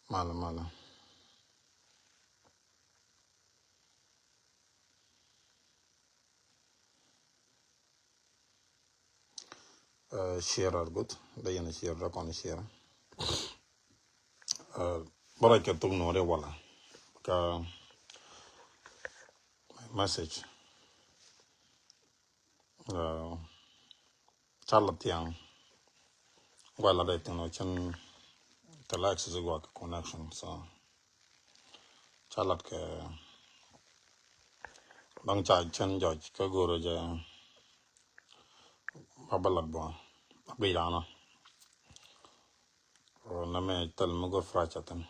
Mala. Share are good. They in share rakon share. Baraka tung no re wala. Ka message. Charlotte yang wala de no chen telex is a connection. So Charlotte ke bang cha chen George ka goro je babalat bo. Bilana. Na me tel mo go frachatan.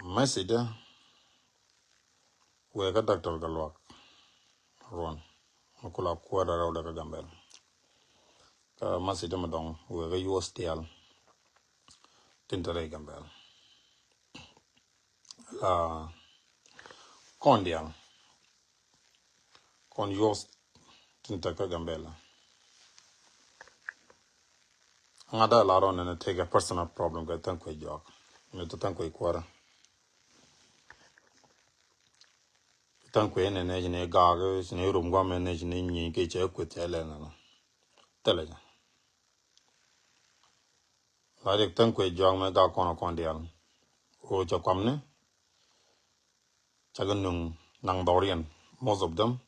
Message we ka doctor galwak ron. Kula kwara raw daga gambel. Ka message madong we ga USTL tintare gambel. Kondial kon yost tintaka gambela. Ngada laron and take a personal problem ga tankwe jog. Me to tankwe kwara. Tankwe ne ne gaga ne rum gwa me ne ni ke che kwet ele na. Teleja. La de tankwe jog me ga kono kondial. O cha kwamne chaganung nang dorian most of them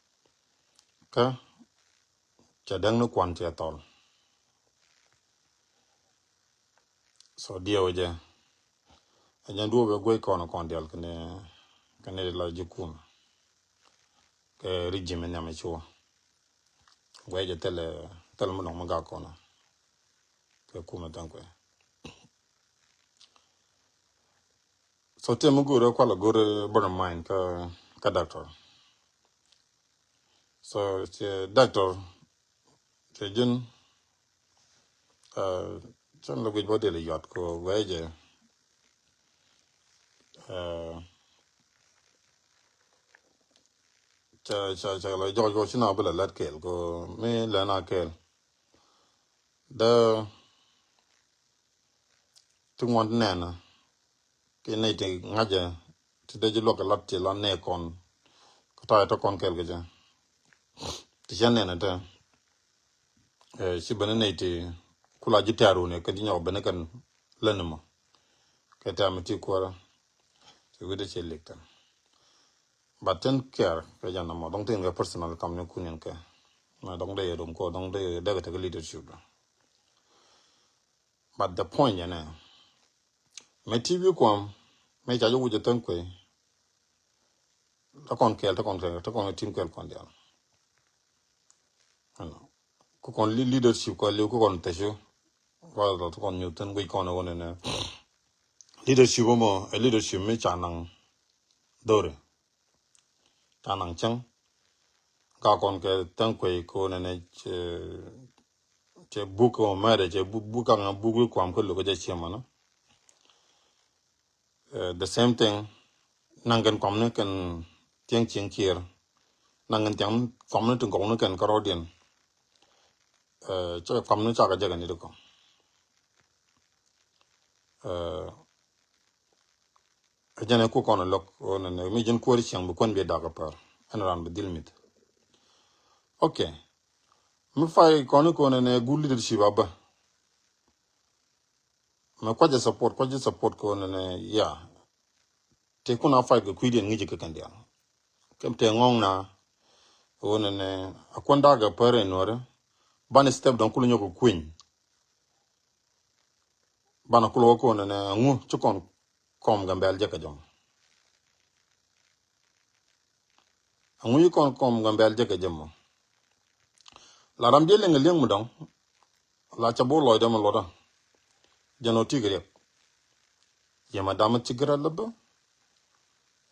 ka cha dang no kwan che tol. So dia oje ajan duo be gwe kono kondial kane la jikun ke regime nyame chua. Gwe je tele mo no ga kono. Ke kuma tankwe. So temu guru kwala guru bottom mind ka doctor. So doctor jin chan lo gwa de yot ko waje cha lo jo china bela lat kel ko me la na kel da tungwan nena ke ne te ngaja te de lo ka lat te la ne kon ko ta to kon kel ga te jan nena ta si bana ne te kula jitaru ne ka dinyo bana kan lanuma ka ta mati ko te gude che lekta. But then care ka jana mo dong tin ga personal kam ne kunin ka na dong de dom ko dong de daga ta leadership. But the point yana me TV ko me ja ju je tan ko ta kon kel ta kon team kel kon dia ano ko kon leadership ko le ko kon tesho wala to kon newton ko kon wona na leadership mo leadership me chanang dore chanang chang ka kon ke tan ko ne che book o mare che book nga book ko am ko lo je chema no the same thing nangan kom ne kan tiang ching kier nangan tiang kom ne tung ko ne kan karodien che kom ne cha ga je ga ni ko jane ko kono lok on ne mi jen ko ri chang bu kon be daga par an ran be dilmit okay mi fay kono ne good leadership aba ma kwaje support ko ne ya te kuna fay ko kuiden ngi ke kan dia kem te ngong na on ne akonda ga pare nore ban step don kulo nyoko queen bana kulo ko ne ngu chukon kom gambel je ka jom ngu yi kon kom gambel je ka jom la ram de leng mu dong la cha bo lo de mo lo da jano tigre ya madama tigra laba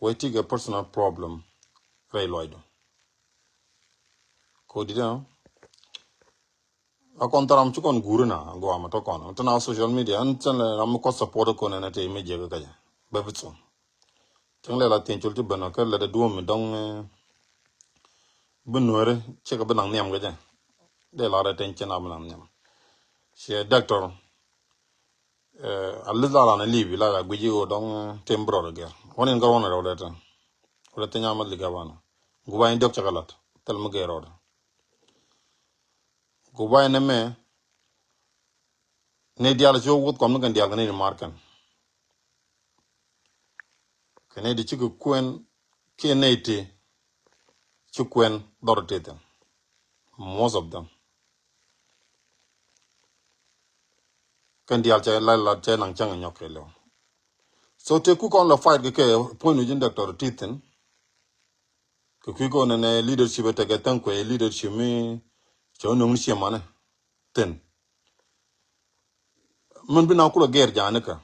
we tigre personal problem ray loido ko dida a kontaram chukon guruna go ama to kono tana social media an tan ram ko support ko na te me je ga ja babitso tan la tin chulti bana ka la da duom dong bunore che ka banang niam ga ja de la retention abnam nyam she doctor alizala na libi la guji o don tembro ger wonen ga wona rawdata wala tanya mal liga wana gubayin dok chakalat tel mu gero gubayin ne me ne dial jo wut kom ngan dial ne markan kene di chiku kuen ke neiti chukwen doroteten most of them kan dial che la che nang chang nyokelo so te ku kon la fight ke point ujin doctor titen ke ku ko ne leadership te ke tan ko leadership mi cho nung shi mane ten man bina kula ger jane ka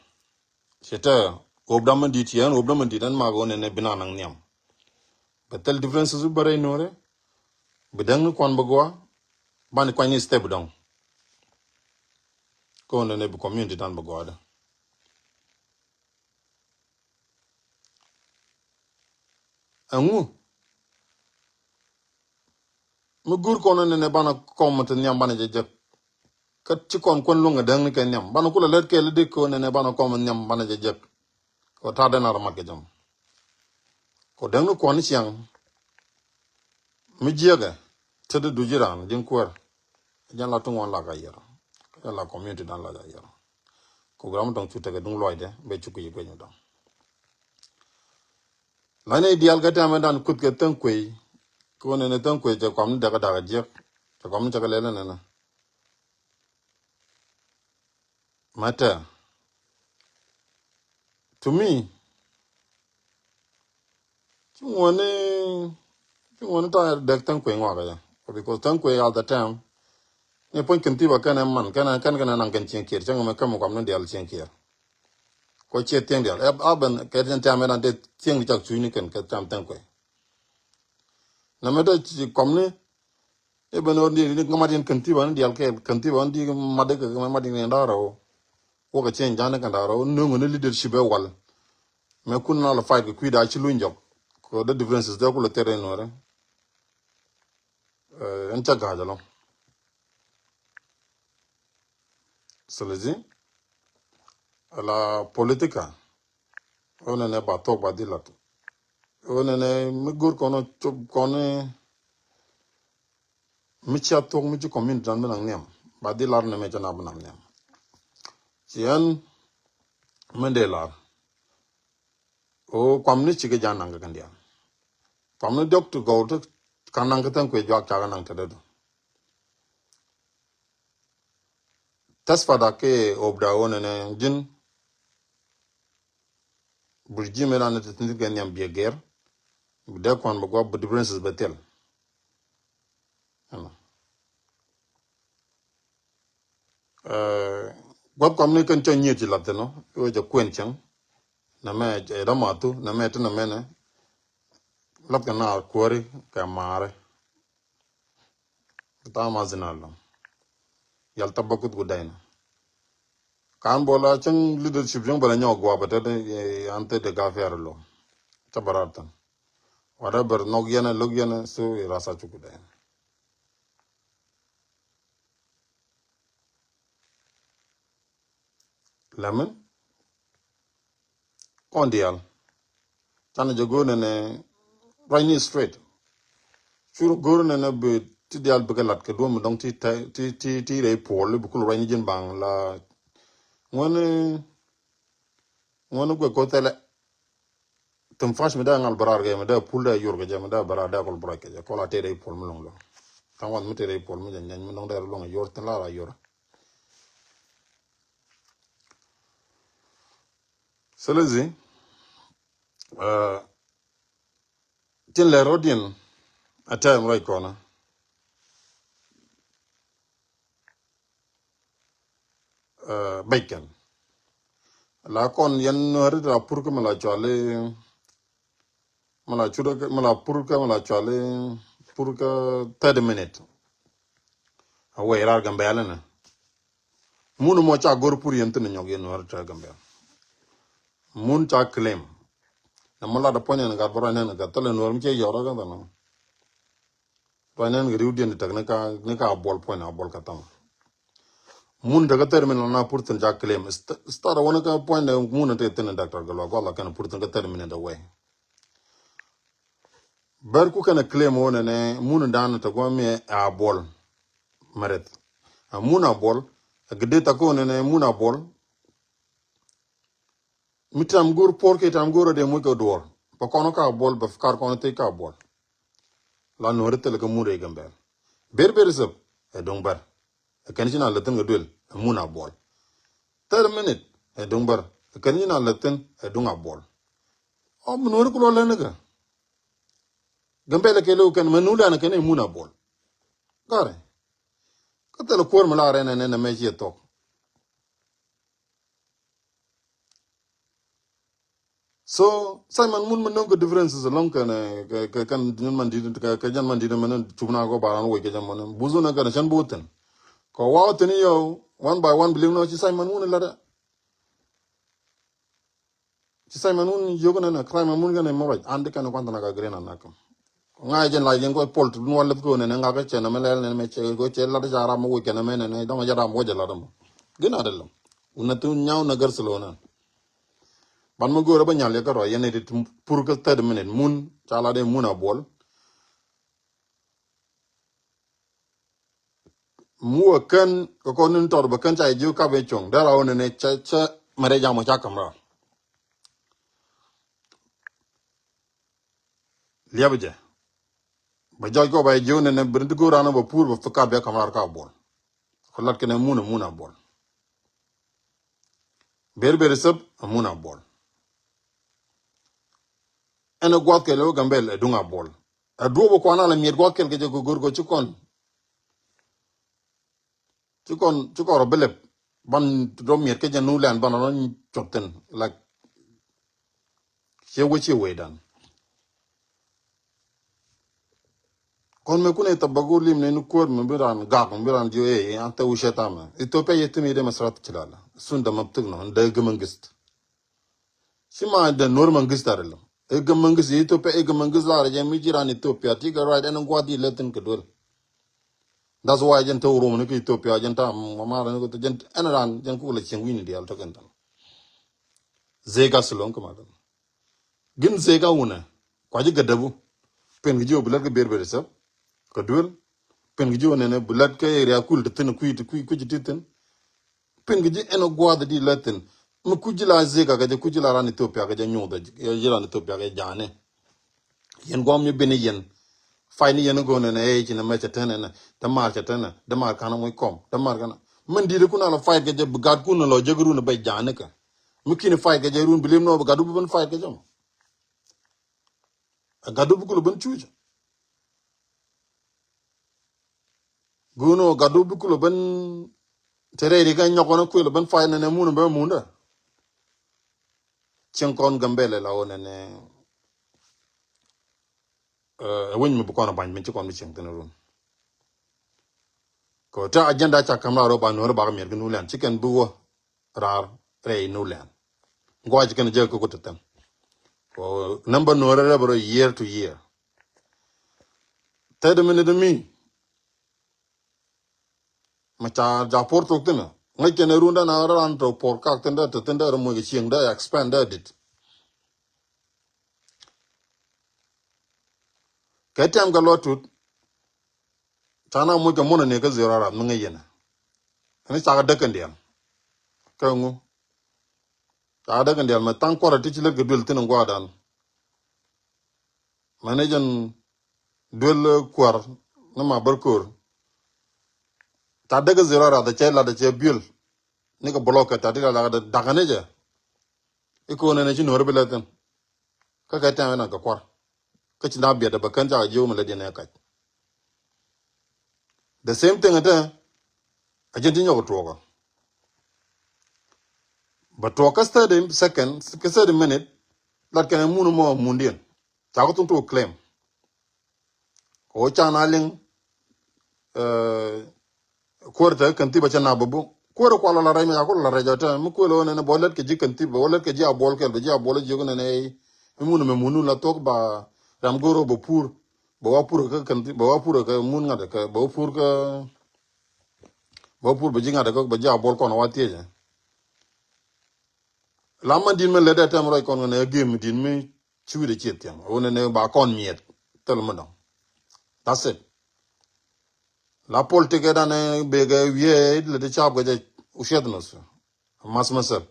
cheta obdam di tian obdam di dan ma go ne bina nang nyam betel differences bare nore bidang kon bagwa ban kwani step down ko ne bu community dan bagwa da angu mu gur ko ne bana kom te nyam bana je kat ci kon lunga dang ni ken nyam bana kula let ke le dik ko ne bana kom nyam bana je jek ko ta dana ra magge jam ko dang no kon siang mi jega te de du jiran din ko jan la tungon la ga yer la community dan la ga yer ko gram dong tu te ga dung loide be ci ko yi ko ñu dong la ne dial ga ta dan kut ke tan ko ne tan ko je kom daga daga jek te kom te ga le ne na mata to me ci woni ta dek tan ko ngwa ga ya because tan ko all the time ne pon kan tiba kana man kana nan kan cin kir changa me kam kam no dial cin kir ko che tieng dial aban ke den tam na de tieng di tak chuini kan ka tam tan ko na me da kom ne e ben on di ni ngama kan tiba ni dial ke kan tiba on di ma de ka ma di ne ndaro ko ka chen jana kan ndaro no no leadership e wal me kun na la fight ku da chi lunjo ko the differences da ko le terrain no re en ta ga jalo selezi la politica ona ne ba to ba dilat ona ne me gur kono chob kono micha tok michi community dan benang niam badi lar ne mecha na benang niam chian mende lar o kwamni chike janang ka ndia kwamni dok to go to kanang ka tan kwe jwa cha kanang ta do tas fada ke obda one ne jin burji me lan te tin gen niam bieger de kwan bo go differences betel gwab kwamni kan chen nyi ti lateno o je kwen chang na me e da matu na me to na me ne lat kana kwori ka mare ta ma zinalo yal tabakut gudayna kan bola chang leadership jang bala nyaw gwa bata de ante de gafer lo tabaratan whatever nog yana log yana so rasa chukuda lemon kondial tan je go ne right straight churu go ne be ti dial be galat ke do mo dong ti re pol bu kul right jin bang la ngone go ko tele tum fash me da ngal barar ge me da pul da yor ge jam da barar da kol brake je ko la te re pol mo long lo tan wan me te re pol mo jan jan mo dong da lo yor tan la yor selezi tin le rodien atam right corner bacon la kon yan nori da pur ko mala chale mala chudo mala pur ko mala chale pur ko 30 minute away rar gambe ala na munu mo cha gor pur yent ne nyog yen war ta gambe mun cha claim na mala da ponen ga bora ne ga tole nor mche yoro ga no to nen ga riu dien tak ne ka bol point a bol katam mun daga terminal na purtin ja claim start wona ka point da mun te ten doctor galo gola kana purtin ka terminal da way bar ku kana claim wona ne mun dan ta go me a bol maret a mun a bol gede ta ko ne mun a bol mitam gur porke tam goro de mu ko dor pa kono ka bol ba kar kono te ka bol la no rete le ka mun re gambe ber sab e dong bar kan jina latin ga duel mun a bol 30 minute e dong bar kan jina latin e dong a bol o mun wor ko lo ne ga gambe le ke lo kan manula na kan e mun a bol gare ka te lo kor mala re ne me ji to so Simon mun man no differences along kan jin man di ka jan man di man chubna go baran wo ke jam man buzu na kan chan buten ko wa tani yo one by one believe no ci Simon mun la da ci Simon mun yogo na crime mun ga ne mo waj ande kan kwanta na ka grena na kam nga jen la jen ko polt no wala ko ne nga ka chena mele ne me che go che la da jara mo wo ke na me ne do ma jara mo jala da mo gina de lo una tu nyaaw na gar selo na ban ma gora ba nyal ya ka ro yene dit pour que 30 minutes mun chala de mun a bol mu kan ko nun tor ba kan chai ju ka be chong da ra ne cha mare ja mo cha kamra liabje ba joj ko ba ju ne brint go rana ba pour ba fuka be kamar ka bol ko lat ke ne mun a bol ber sab mun a bol ene gwat ke lo gambel e dunga bol a duobo ko na la miet gwat ke go gorgo chukon ro belep ban do miet ke janu lan ban non chopten like che we dan kon me kune tabago lim ne nu kor me biran gak me biran jo anta u shetama itope yetimi de masrat chilala sunda mabtug no de gemangist sima de norman gistarelo e gemangist itope e gemangist la je mi jiran ethiopia ti ga right en gwadi letin kedol that's why jen to rum ne ki ethiopia jen ta mama ne ko jen enaran jen ku le chen wini di alto kentan zega sulon kuma gin zega una kwaji gadabu pen gi jo bulat ke berber sa ko dur pen gi jo ne bulat ke area kul de ten ku ji ten pen gi eno gwada di latin mu kujila zega ga kujila ran ethiopia ga nyoda ran ethiopia ga jane yen gom mi beni yen fayni yen go ne e ci na mecha ten ne da marcha ten da mar kana moy kom da mar kana man di de kuna la fay ga gad kuna lo jegru ne bay jane ka mu kini fay ga run bilim no gadu bu ban fay ga jam gadu bu ko ban chuja guno gadu bu ko ban tere ri ga nyoko na ko ban fay ne mu no ba mu nda chen kon gambele la one ne won mi bu ko na ban mi ci kon mi chen ten run ko ta agenda cha kamra ro ba no ro ba mi ga nulan chicken bu wo rar re nulan ngoj kan je ko tetan ko number no re bro year to year 30 minute mi ma cha ja porto tena ngai ken runda na ran to por ka tenda to tenda ro mo gi chieng da expand it ka tem ga lotut tana mo ga mona ne ga zero ra ngai yena ani cha ga dekan dial ka ngu cha dekan dial ma tan ko ra ti le ga dul tena ngwa dan manajan dul kwar na ma barkur ta daga zero ra da che la da che bil ni ga block ta diga la da daga ne je iko ne ne ci no re belaten ka tem na ga kwar ka ci na biya da bakan ja jo mu la de ne ka the same thing ata agenti nyogo toga but to ka study second ka study minute lat kan munu mo mundien ta ko to claim ko chana ling korta kan tiba chana babu ko ko la ray me ko la ray jota mu ko lo ne bolet ke jikan tiba bolet ke ja bol ke ja bol jogo ne munu me munu la tok ba ram goro bo pur bawa pur ka kan bawa pur ka mun ngada ka bawa pur ka bawa pur baji ngada ka baja bol kon wati ja lama din me leda tam roy kon ne game din me chu de chet yam one ne ba kon miet tel mo dong that's it la politique da ne be ga wie le de chab ga ushed no so mas masal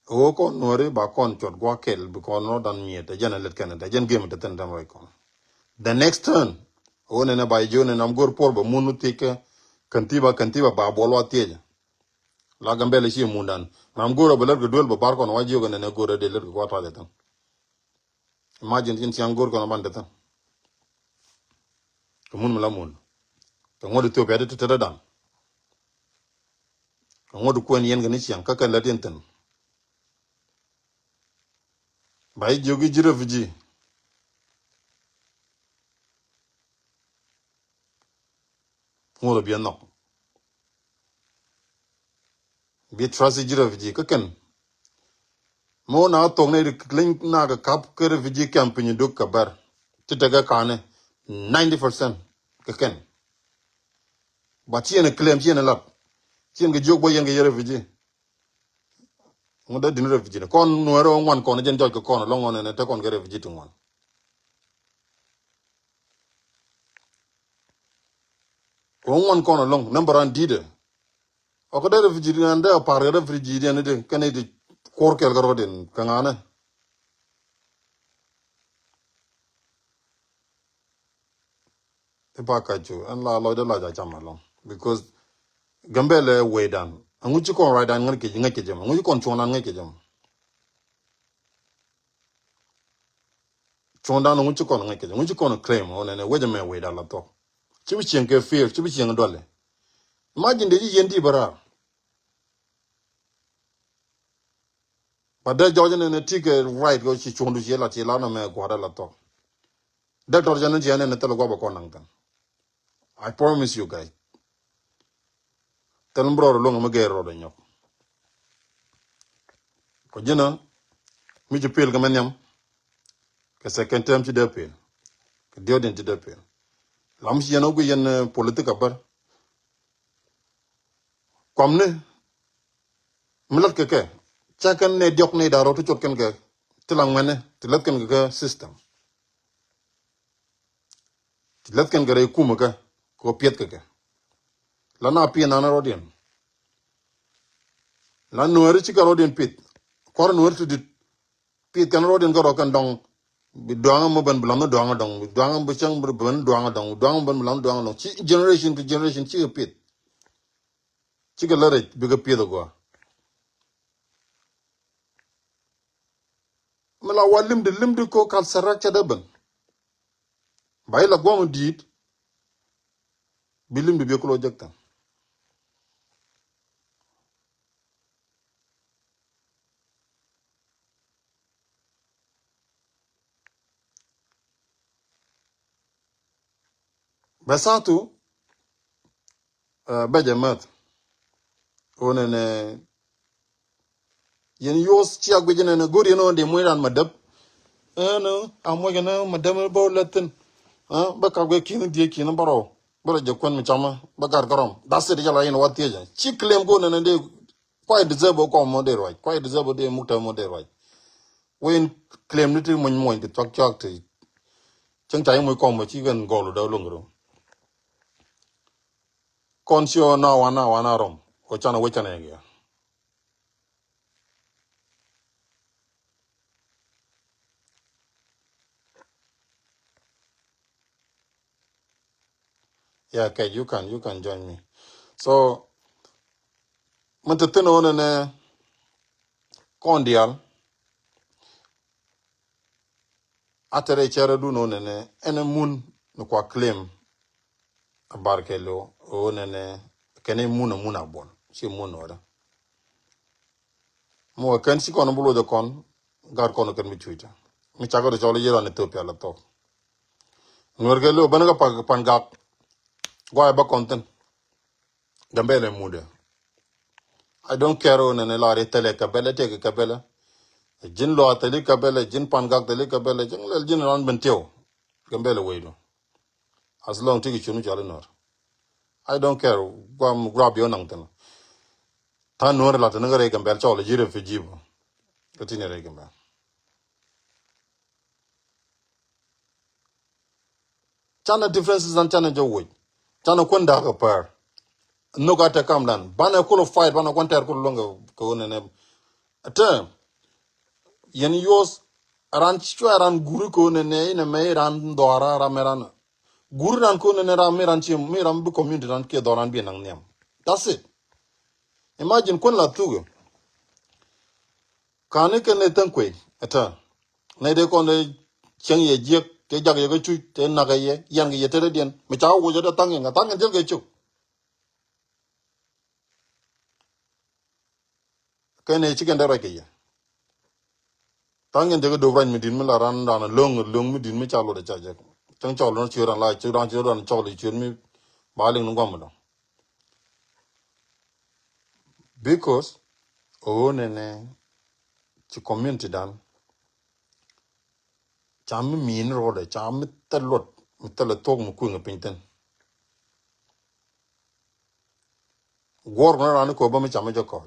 o kon nore ba kon chot gwa kel bi kon no dan miet jana let kan da jen game de tan tam roy kon the next turn one ne ba jone nam gor por ba munu tike kantiba ba bolwa tieja la gambele shi mundan nam goro beler go dol ba bar kon waji go ne goro de ler go ta de tan imagine tin siang gor kon ban de tan ko mun mala mun to ngodu to pede to dan ko ngodu ko yen ga ni siang ka kan la den tan bay jogi jira fiji ngodo bi no bi trust jira fiji ka kan mo na to ne link na ga kap ka fiji campaign duk ka bar ti daga kane 90% ka kan ba ti ne claim ti ne lat ti ne jog bo yen ga yere fiji ngoda din refugee kon nuero ngwan kon jen joj ko kon longo ne te kon ga refugee tu ngwan o ngwan kon long number an dide o ko de refugee an de par refugee ne de kane de kor kel garo den kangane e ba ka ju an la lo de la ja chama long because gambele way dan angu ci kon right dan ngake jam angu kon chona ngake jam chonda angu ci kon ngake jam angu ci kon claim on ne weje me way dan la to ci bi chen ke fear ci bi chen dole imagine de yendi bara but de joje ne tike right go ci chondu ci la ci la na me ko la to de tor jana ci ne tele go ba ko nang tan I promise you guys tel mbro lo ngam ge ro de nyok ko jina mi ci pel ga men yam ke second term ci de pel ke dio den ci de pel lam ci yeno go yen politique bar comme ne milat ke chakan ne diok ne daro to chot ken ke tilang mene tilat ken ke system tilat ken gare kuma ka ko piet ke la na pi na na rodien la nuari ci ka rodien pit kor nuari to dit pit kan rodien ko kan dong bi doanga mo ban blam doanga dong bi doanga bu chang bu ban doanga dong doanga ban blam doanga dong ci generation to generation ci pit ci ga lare bi ga pit go mala walim de limde ko kal sarak ca daban bay la goma dit bi limde bi ko lo jekta basatu bejamat onene yen yos ci agbe jene gori no de moyran madab no amo gena madam bo latin ba ka gbe kin die kin baro baro je kon mi chama ba gar garom das de jala yen wati ja ci claim go ne de quite deserve ko mo de right quite deserve de mukta mo de right when claim ni ti mon de chok chok ti chang chai mo ko mo ci gan go lo do lungro kon sio na wana rom o chana we chana ya yeah okay you can join me so man te teno ne kondial atere chere du no ne ene mun no kwa claim abarkelo o ne kene muna bon si mun ora mo kan si kono bulo de kon gar kono kan mi chuita mi chago de chole yero ne topia la to norgelo banaga panga gwa ba konten gambele mude I don't care on ne la retele kabele te kabele jin lo ateli kabele jin panga tele kabele jin lel jin ran benteo gambele wedo as long tigi chunu chale nor I don't care gwam grab yo nang tan tan nor la tan ngare gambel chole jire fi jibo katine re gambel chana differences and chana jo woy chana kwenda ka par no ga ta kam dan bana kulo fight bana kwantar kulo longa ko ne ata yen yos ran chwa ran guru ko ne me ran dora rameran guru ran ko ne ran me ran chi me ran bu community ran ke doran bi nang nem that's it imagine kun la tugo kane ke ne tan kwe ata ne de ko ne cheng ye je ke jag ye ko chu te na ga ye yang ye tere dien me cha wo je da tang nga tang ngel ke chu ke ne chi ken da ra ke ye tang ngel de do ran mi din me la ran ran long mi din me cha lo de cha je chang cha lo chi ran la chi ran cha li chi mi ba ling ngam do because o ne chi community dan cham min ro de cham telot mi tele tok mu ku ngi pinten gor na ran ko ba mi cham jo ko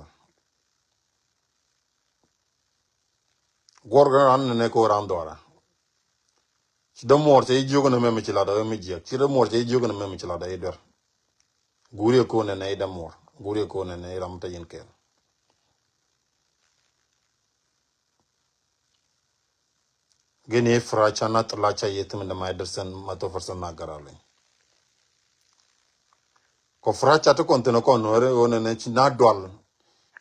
gor na ran ne ko ran dora ci da mor te jogo na meme ci la da mi je ci da mor te jogo na meme ci la da e der gure ko ne da mor gure ko ne ram ta yin kel gene fra cha na tla cha yetim da mai dersen ma to farsan na garale ko fra cha to kon te no kon ore o ne ci na dol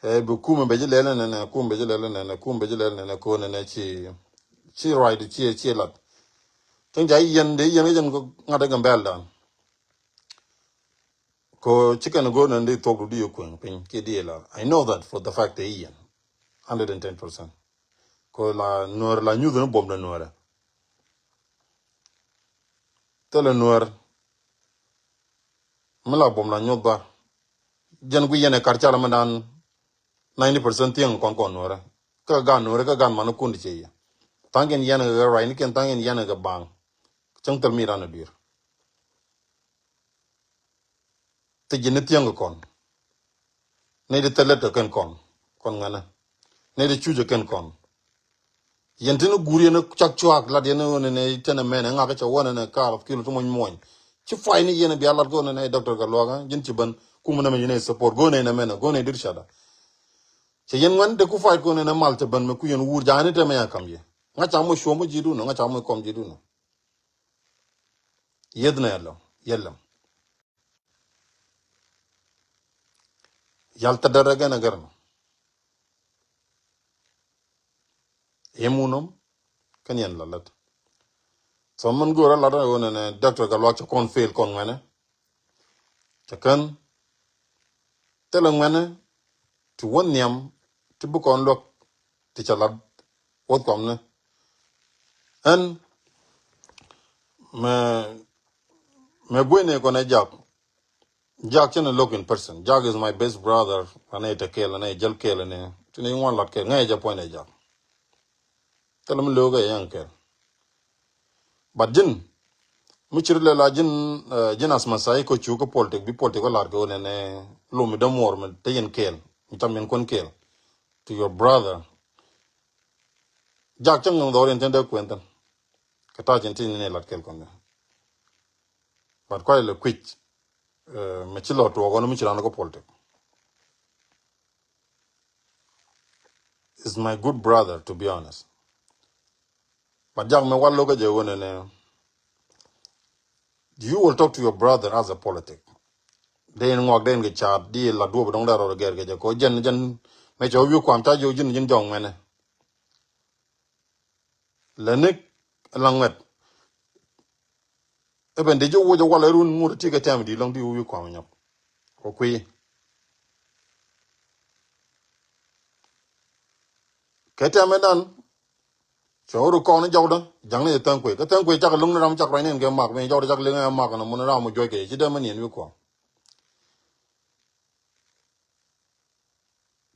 e bu kuma be je lele ne kuma be je lele ne kuma be je lele ne ko ne ci ride ci lat tan jay yende yen ko ngada gambel dan ko chicken go na ndi to du yo ko pin ke die la I know that for the fact that yen 110% ko la noor la nyu no bom na noor te la noor mala bom la nyu ba jen gu yene karcha la manan 90% tieng kon noor ka gan man ko ndi che ya tangen yene ga right ken tangen yene ga bang chung tel mi ran bir te jene tieng kon ne de tele to ken kon ngana ne de chuje ken kon yentene guri ne chak chuak la de ne tene men nga ka wona ne kar of kilo to mon ci fay ni yene bi Allah go ne docteur ga loga jin ci ban ku mu ne ne support go ne men go ne dir shada ci yen wan de ku fay go ne mal te ban me ku yen wur jani te me yakam ye nga cha mo shomo jidu no nga cha mo kom jidu no yedna yalla yellam yalta dara ga na garno emunom kan yen lalat so man go ra la da wona ne docteur ga loga kon fail kon ngane te kan te la ngane tu won niam tu bu kon lok ti chala wot kom ne en me buene ko na jak chen look in person jak is my best brother ane te kel ane jel kel ane tini wan lot kel ngai ja point jak telam loga yang kel but jin muchir la jin jin asma sai ko chu ko politik bi politik ko lar ko ne lo mi do mor me te yen kel mi tam yen kon kel to your brother jak chen ngong do ren tende kwenten kata chen tin ne lat kel kon but quite a quick me chilo to go no mi chirano ko politik is my good brother to be honest but jak me wallo ko je wona ne you will talk to your brother as a politic den ngok den ge chat di la do dong da ro ger ge ko jen me cho yu kwam ta yu jin jong mene le nek langwet e ben de jo wo jo wala run mu ti ge tam di long di yu kwam nyop ko kwi ke tam dan cho ru ko ne jaw dan jang ne tan kwe ka tan kwe chak lung ram chak ra ne ge mak me jaw chak le nge mak na mu na mu jo ge ji da man yen yu ko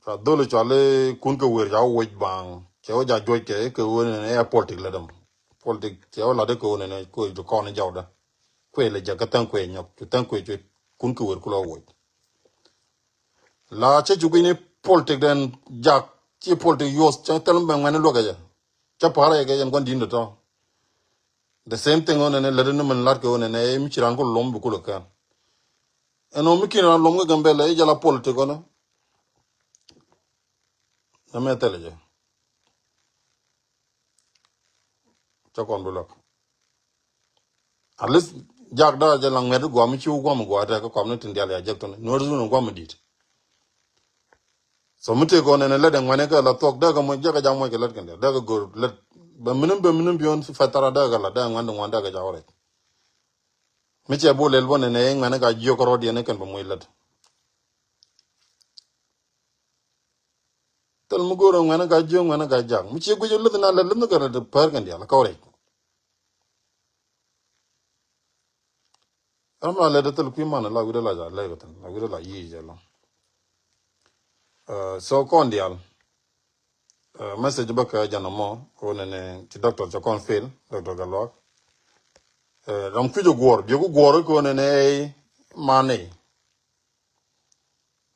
fa do le chale kun ko wer ja wo bang che o ja jo ke wo ne politic la dam politic ti wala de ko ne ko do ko ne jawda ko le jaga tan ko nyok tu tan ko ju kun ko wer kulo wo la che ju ni politic den jak ti politic yos cha tan ben ngane lo ga ja cha para ga yan gon din to the same thing on ne le no man lat ko ne mi chiran ko lom bu ko ka eno mi kina lom ga gambe le ja la politic ona na me tele je cha kon bu lok at least jak da ja la nged go mi chu go mo go ta ko kom ne tin dia ya jek to no ru no go mo dit so mute ko ne le de ngane ka la tok da ga mo jaga jam mo ke let kan da ga go let ba minum bion fatara da ga la da ngande nganda ga jawre mi che bo lel bonne ne ngane ga jio ko rodi ne kan ba mo let tel mu go ro ngane ga jio ngane ga jang mi che go jo let na le le ga de par kan dia la kawre am la le de tel ku man la wi de la ja le ga tan la wi de la yi ja la so kon dia message ba ka jana mo ko ne ti doctor ja kon fail doctor ga lo ram ku jo gor bi go gor ko ne mane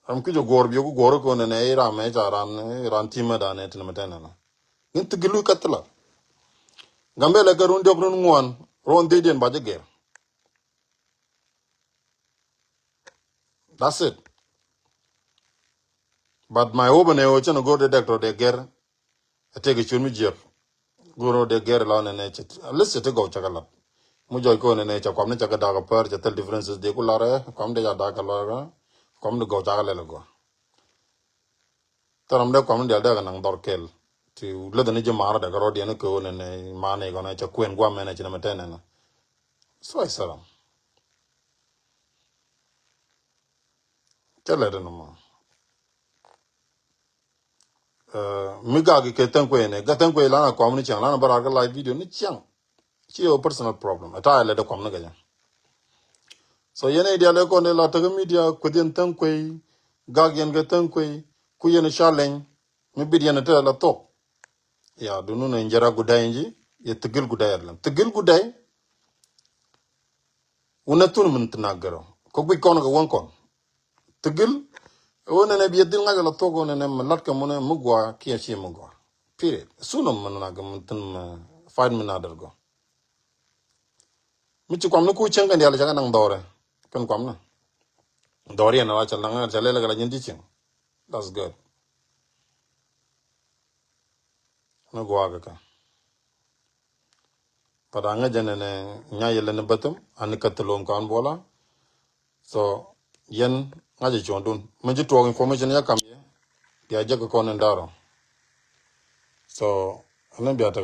am ki jo gor bi ko gor ko ne ra me ja ran tima da ne tin mata na in tigilu katla gambe la garun dog run ngwan ron de den ba ger that's it but my open e o chen go de doctor de ger ate ge chun mi jep goro de ger la ne chet list te go chakala mu joy ko ne cha kwam ne cha ga da ga per cha tel differences de ku la re kwam de ja da ka la ga kwam de go chakala le go taram de kwam de da ga nang dor kel tu le de ne je mara da ga ro de ne ko ne ma ne go na cha kwen gwa me ne cha mata na so I said tell no more mi ga ke tan ko ne ga tan ko la na ko ni chang la na bara ga live video ni chang chi your personal problem ata le de ko na ga so yene dia le ko ne la ta media ko den tan ko ga gen ga tan ko ku yene challenge mi bi yene ta la to ya du nu ne njara gu dai ji ye tigil gu dai la tigil gu dai una tun mun tna garo ko bi kon ga won kon tigil wona ne bi yedil nga la to ko ne ma lat ka mo ne mu gwa ki chi mu gwa period suno man na ga mun tun 5 minutes go mi ci kwam no ku chen kan yalla jaga nang dore kan kwam na dore na wa chal nang chale la nyindi chen that's good no go aga ka pada nga jene ne nya yele ne batum an katlom kan bola so yen nga ji chondun mi ji to information ya kam ya jaga ko ne ndaro so anan biya ta